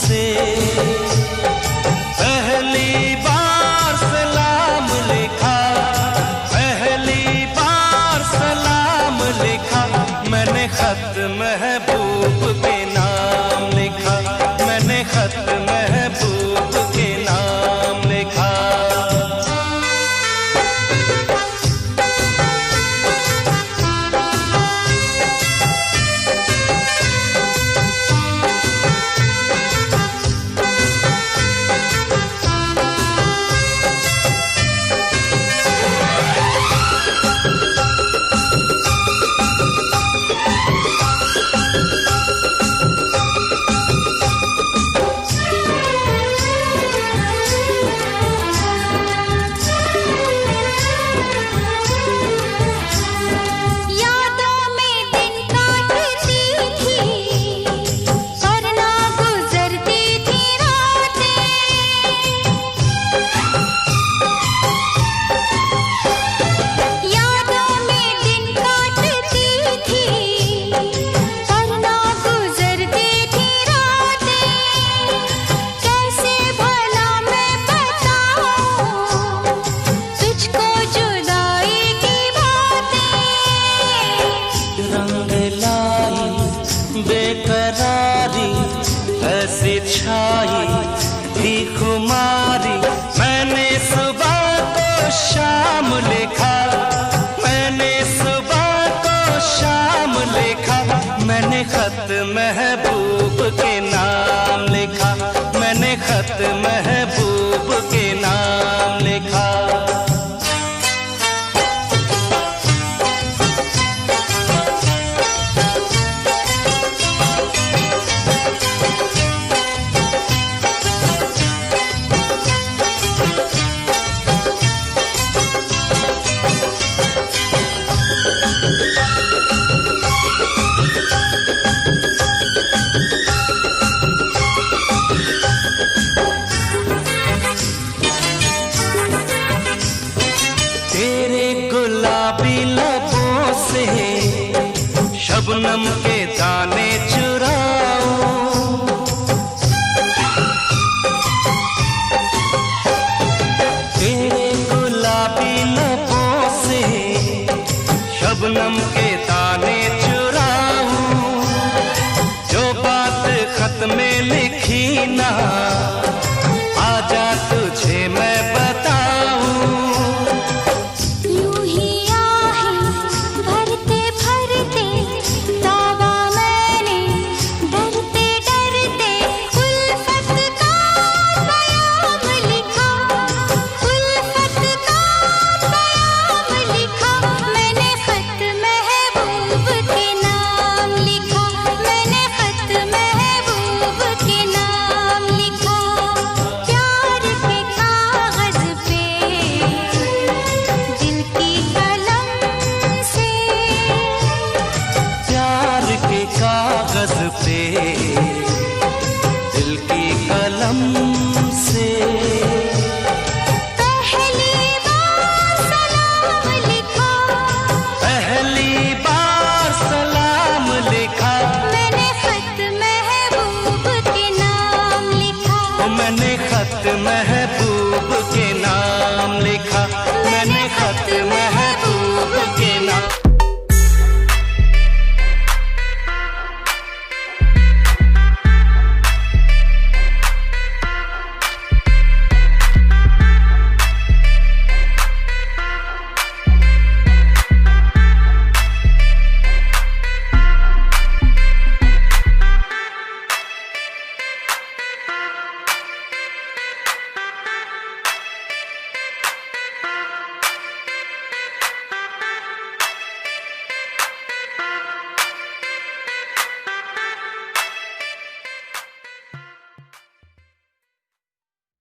से पहली बार सलाम लिखा, पहली बार सलाम लिखा, मैंने खत महबूब के नाम लिखा, मैंने खत महबूब के नाम लिखा। बेकरारी ऐसी छाई थी खुमारी, मैंने सुबह को शाम लिखा, मैंने सुबह को शाम लिखा, मैंने खत महबूब के नाम लिखा, मैंने खत महबूब के नाम लिखा। गुलाबी लबों से शबनम के दाने चुराऊं, तेरे गुलाबी लबों से शबनम के दाने चुराऊं, जो बात खत में लिखी ना आजा तुझे मैं बताऊं। कागज पे दिल की कलम